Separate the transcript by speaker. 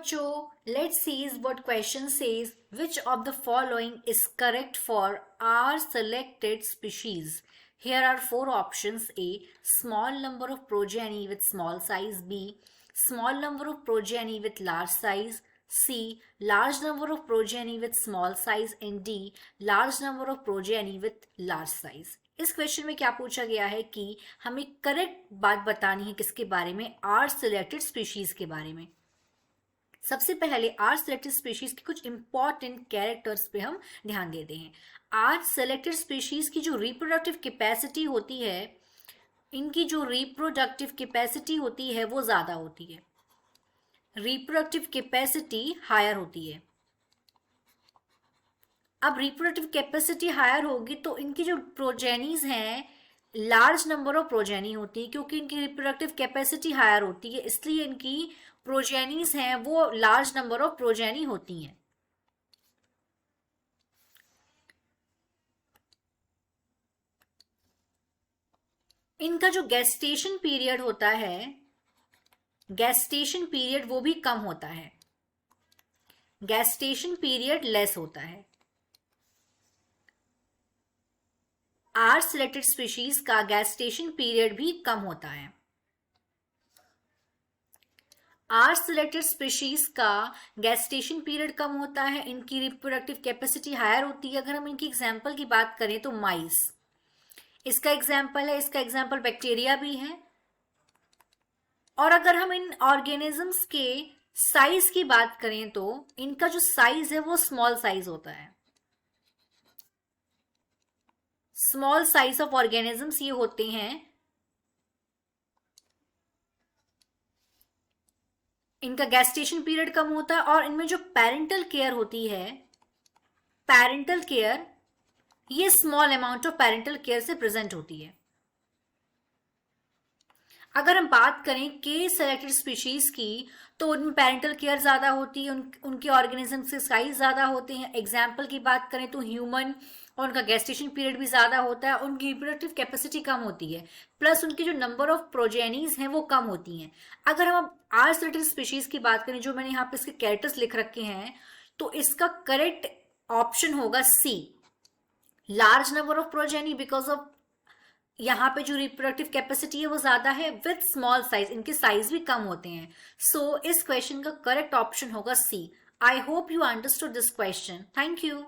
Speaker 1: बच्चों, let's see what question says which of the following is correct for our selected species. Here are four options: A, small number of progeny with small size; B, small number of progeny with large size; C, large number of progeny with small size; and D, large number of progeny with large size. इस question में क्या पूछा गया है कि हमें correct बात बतानी है किसके बारे में, आर सिलेक्टेड स्पीशीज के बारे में। सबसे पहले आर सिलेक्टेड स्पीशीज के कुछ इंपॉर्टेंट कैरेक्टर्स पे हम ध्यान देते हैं। आर सिलेक्टेड स्पीशीज की जो रिप्रोडक्टिव कैपेसिटी होती है, इनकी जो रिप्रोडक्टिव कैपेसिटी होती है वो ज्यादा होती है, रिप्रोडक्टिव कैपेसिटी हायर होती है। अब रिप्रोडक्टिव कैपेसिटी हायर होगी तो इनकी जो प्रोजेनीज हैं, लार्ज नंबर ऑफ प्रोजेनी होती है, क्योंकि इनकी रिप्रोडक्टिव कैपेसिटी हायर होती है, इसलिए इनकी प्रोजेनीज हैं वो लार्ज नंबर ऑफ प्रोजेनी होती हैं। इनका जो गेस्टेशन पीरियड होता है, गेस्टेशन पीरियड वो भी कम होता है, गेस्टेशन पीरियड लेस होता है। आर सिलेक्टेड स्पीशीज का गेस्टेशन पीरियड भी कम होता है। आर सिलेक्टेड स्पीशीज का गेस्टेशन पीरियड कम होता है, इनकी रिप्रोडक्टिव कैपेसिटी हायर होती है। अगर हम इनकी एग्जाम्पल की बात करें तो माइस इसका एग्जाम्पल है, इसका एग्जाम्पल बैक्टीरिया भी है। और अगर हम इन ऑर्गेनिजम्स के साइज की बात करें तो इनका जो साइज है वो स्मॉल साइज होता है। स्मॉल साइज ऑफ ऑर्गेनिजम्स ये होते हैं। इनका गेस्टेशन पीरियड कम होता है और इनमें जो पेरेंटल केयर होती है, पेरेंटल केयर, ये small amount of parental care से प्रेजेंट होती है। अगर हम बात करें के सेलेक्टेड स्पीशीज की तो उनमें पेरेंटल केयर ज्यादा होती है, उनके ऑर्गेनिज्म से साइज ज्यादा होते हैं। एग्जाम्पल की बात करें तो ह्यूमन, और उनका गेस्टेशन पीरियड भी ज्यादा होता है, उनकी रिप्रोडक्टिव कैपेसिटी कम होती है, प्लस उनकी जो नंबर ऑफ प्रोजेनीज हैं वो कम होती हैं। अगर हम आर सिलेक्टेड स्पीशीज की बात करें, जो मैंने यहाँ पे इसके कैरेक्टर्स लिख रखे हैं, तो इसका करेक्ट ऑप्शन होगा C, large number of progeny, because of यहाँ पे जो रिप्रोडक्टिव कैपेसिटी है वो ज्यादा है विथ स्मॉल साइज, इनके साइज भी कम होते हैं। सो इस क्वेश्चन का करेक्ट ऑप्शन होगा C. I hope you understood this question. Thank you.